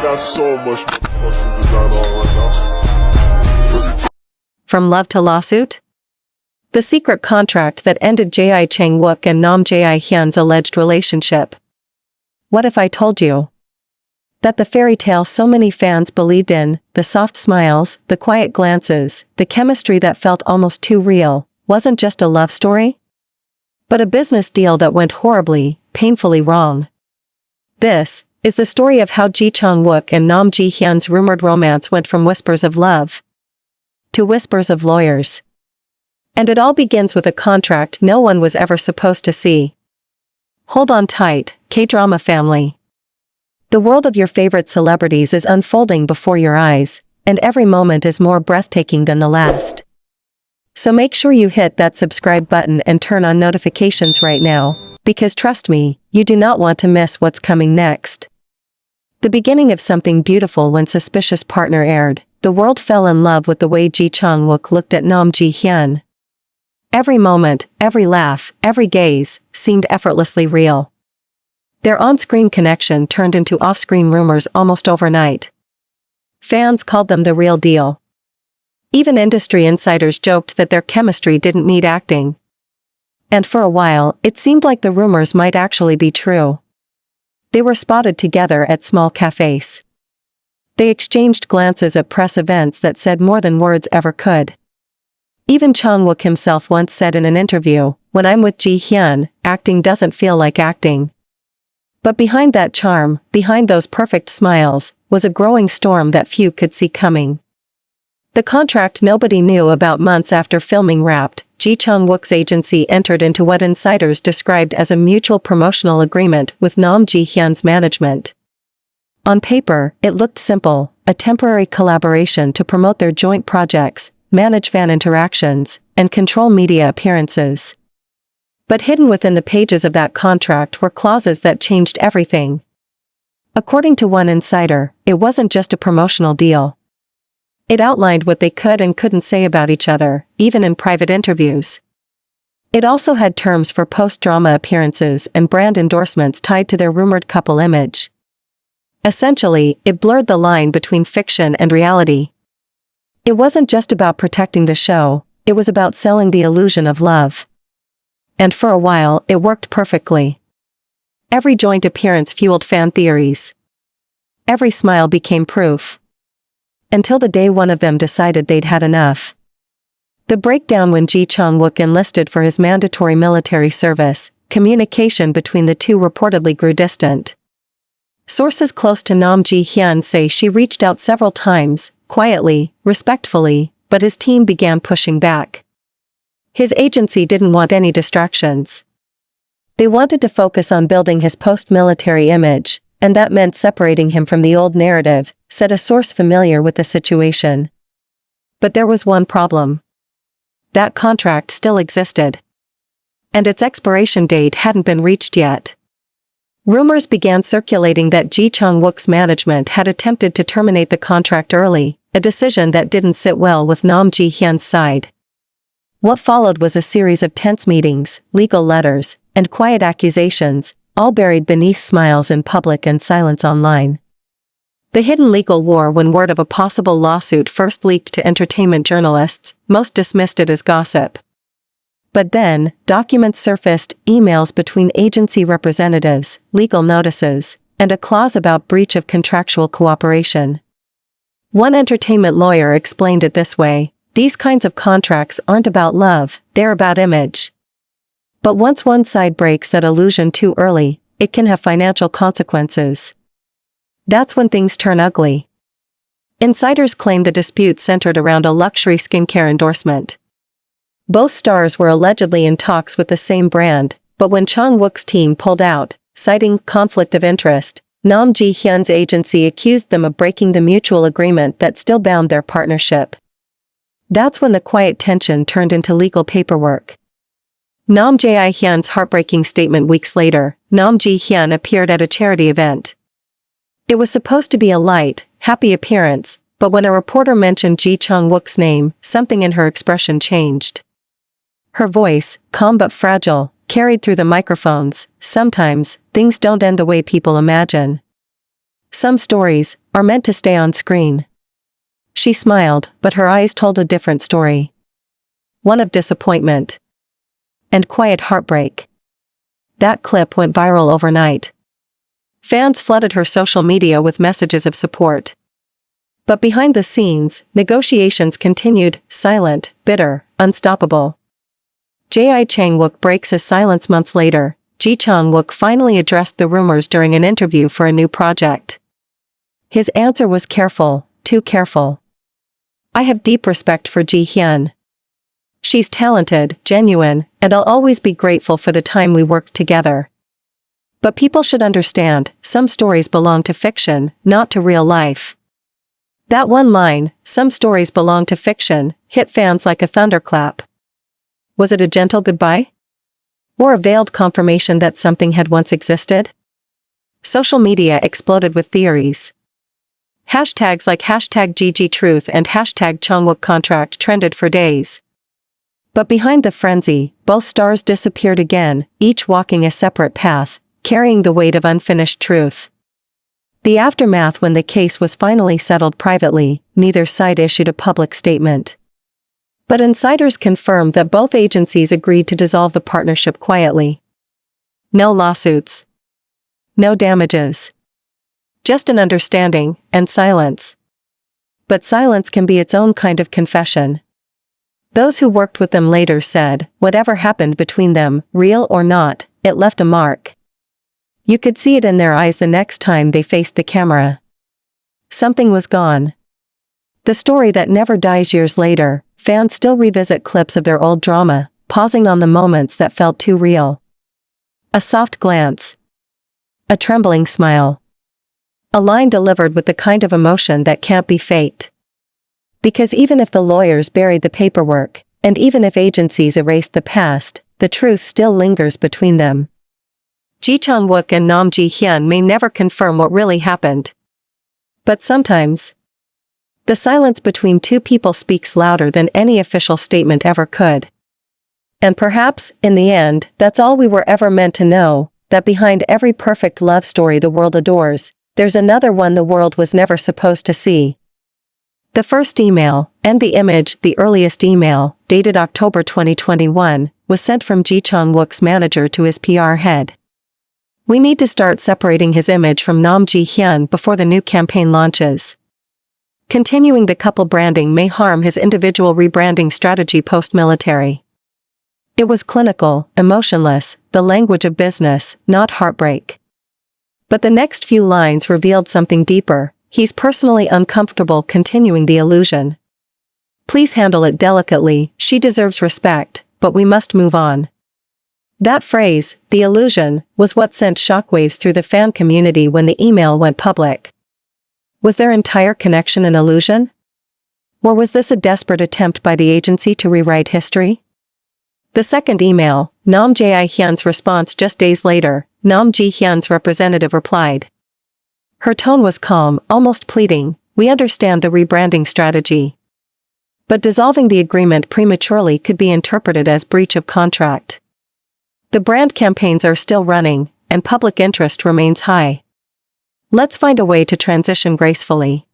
got so much fucking design on right now. From love to lawsuit? The secret contract that ended Chang Wook and Namjihyun's alleged relationship. What if I told you that the fairy tale so many fans believed in, the soft smiles, the quiet glances, the chemistry that felt almost too real, wasn't just a love story, but a business deal that went horribly, painfully wrong? This is the story of how Jichangwook and Namjihyun's rumored romance went from whispers of love to whispers of lawyers. And it all begins with a contract no one was ever supposed to see. Hold on tight, K-drama family. The world of your favorite celebrities is unfolding before your eyes, and every moment is more breathtaking than the last. So make sure you hit that subscribe button and turn on notifications right now, because trust me, you do not want to miss what's coming next. The beginning of something beautiful. When Suspicious Partner aired, the world fell in love with the way Jichangwook looked at Namjihyun. Every moment, every laugh, every gaze, seemed effortlessly real. Their on-screen connection turned into off-screen rumors almost overnight. Fans called them the real deal. Even industry insiders joked that their chemistry didn't need acting. And for a while, it seemed like the rumors might actually be true. They were spotted together at small cafes. They exchanged glances at press events that said more than words ever could. Even Chang Wook himself once said in an interview, "When I'm with Jihyun, acting doesn't feel like acting." But behind that charm, behind those perfect smiles, was a growing storm that few could see coming. The contract nobody knew about. Months after filming wrapped, Jichangwook's agency entered into what insiders described as a mutual promotional agreement with Namjihyun's management. On paper, it looked simple, a temporary collaboration to promote their joint projects, manage fan interactions, and control media appearances. But hidden within the pages of that contract were clauses that changed everything. According to one insider, it wasn't just a promotional deal. It outlined what they could and couldn't say about each other, even in private interviews. It also had terms for post-drama appearances and brand endorsements tied to their rumored couple image. Essentially, it blurred the line between fiction and reality. It wasn't just about protecting the show, it was about selling the illusion of love. And for a while, it worked perfectly. Every joint appearance fueled fan theories. Every smile became proof. Until the day one of them decided they'd had enough. The breakdown: when Jichangwook enlisted for his mandatory military service, communication between the two reportedly grew distant. Sources close to Namjihyun say she reached out several times, quietly, respectfully, but his team began pushing back. His agency didn't want any distractions. They wanted to focus on building his post-military image, and that meant separating him from the old narrative, said a source familiar with the situation. But there was one problem. That contract still existed. And its expiration date hadn't been reached yet. Rumors began circulating that Jichangwook's management had attempted to terminate the contract early, a decision that didn't sit well with Namjihyun's side. What followed was a series of tense meetings, legal letters, and quiet accusations, all buried beneath smiles in public and silence online. The hidden legal war: when word of a possible lawsuit first leaked to entertainment journalists, most dismissed it as gossip. But then, documents surfaced, emails between agency representatives, legal notices, and a clause about breach of contractual cooperation. One entertainment lawyer explained it this way: "These kinds of contracts aren't about love, they're about image. But once one side breaks that illusion too early, it can have financial consequences. That's when things turn ugly." Insiders claim the dispute centered around a luxury skincare endorsement. Both stars were allegedly in talks with the same brand, but when Chang Wook's team pulled out, citing conflict of interest, Namjihyun's agency accused them of breaking the mutual agreement that still bound their partnership. That's when the quiet tension turned into legal paperwork. Namjihyun's heartbreaking statement: weeks later, Namjihyun appeared at a charity event. It was supposed to be a light, happy appearance, but when a reporter mentioned Jichangwook's name, something in her expression changed. Her voice, calm but fragile, carried through the microphones: "Sometimes, things don't end the way people imagine." Some stories are meant to stay on screen. She smiled, but her eyes told a different story. One of disappointment and quiet heartbreak. That clip went viral overnight. Fans flooded her social media with messages of support. But behind the scenes, negotiations continued, silent, bitter, unstoppable. Chang Wook breaks his silence months later. Jichangwook finally addressed the rumors during an interview for a new project. His answer was careful, too careful. I have deep respect for Jihyun. She's talented, genuine, and I'll always be grateful for the time we worked together. But people should understand, some stories belong to fiction, not to real life. That one line, "some stories belong to fiction," hit fans like a thunderclap. Was it a gentle goodbye? Or a veiled confirmation that something had once existed? Social media exploded with theories. Hashtags like #GGTruth and #Chang Wook contract trended for days. But behind the frenzy, both stars disappeared again, each walking a separate path, carrying the weight of unfinished truth. The aftermath: when the case was finally settled privately, neither side issued a public statement. But insiders confirmed that both agencies agreed to dissolve the partnership quietly. No lawsuits. No damages. Just an understanding, and silence. But silence can be its own kind of confession. Those who worked with them later said, whatever happened between them, real or not, it left a mark. You could see it in their eyes the next time they faced the camera. Something was gone. The story that never dies. Years later, fans still revisit clips of their old drama, pausing on the moments that felt too real. A soft glance. A trembling smile. A line delivered with the kind of emotion that can't be faked. Because even if the lawyers buried the paperwork, and even if agencies erased the past, the truth still lingers between them. Jichangwook and Namjihyun may never confirm what really happened. But sometimes, the silence between two people speaks louder than any official statement ever could. And perhaps, in the end, that's all we were ever meant to know, that behind every perfect love story the world adores, there's another one the world was never supposed to see. The first email, and the image, the earliest email, dated October 2021, was sent from Jichangwook's manager to his PR head. We need to start separating his image from Namjihyun before the new campaign launches. Continuing the couple branding may harm his individual rebranding strategy post-military. It was clinical, emotionless, the language of business, not heartbreak. But the next few lines revealed something deeper. He's personally uncomfortable continuing the illusion. Please handle it delicately, she deserves respect, but we must move on. That phrase, the illusion, was what sent shockwaves through the fan community when the email went public. Was their entire connection an illusion? Or was this a desperate attempt by the agency to rewrite history? The second email, Namjihyun's response just days later, Namjihyun's representative replied. Her tone was calm, almost pleading, we understand the rebranding strategy. But dissolving the agreement prematurely could be interpreted as breach of contract. The brand campaigns are still running, and public interest remains high. Let's find a way to transition gracefully.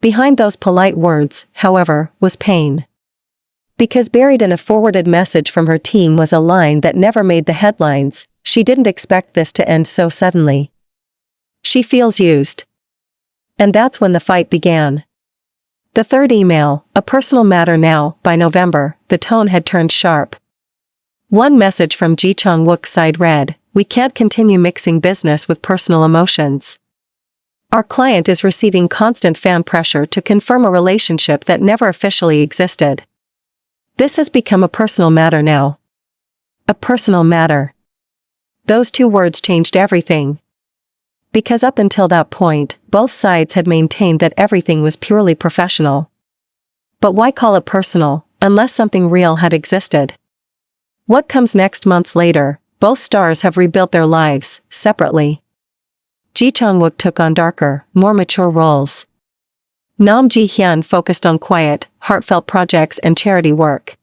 Behind those polite words, however, was pain. Because buried in a forwarded message from her team was a line that never made the headlines. She didn't expect this to end so suddenly. She feels used. And that's when the fight began. The third email, a personal matter now. By November, the tone had turned sharp. One message from Jichangwook's side read, we can't continue mixing business with personal emotions. Our client is receiving constant fan pressure to confirm a relationship that never officially existed. This has become a personal matter now. A personal matter. Those two words changed everything. Because up until that point, both sides had maintained that everything was purely professional. But why call it personal, unless something real had existed? What comes next? Months later, both stars have rebuilt their lives, separately. Jichangwook took on darker, more mature roles. Namjihyun focused on quiet, heartfelt projects and charity work.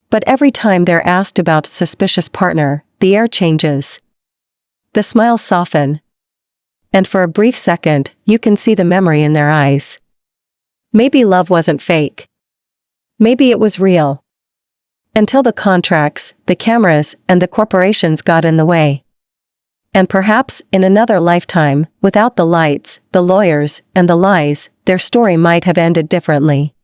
But every time they're asked about a suspicious partner, the air changes. The smiles soften. And for a brief second, you can see the memory in their eyes. Maybe love wasn't fake. Maybe it was real. Until the contracts, the cameras, and the corporations got in the way. And perhaps, in another lifetime, without the lights, the lawyers, and the lies, their story might have ended differently.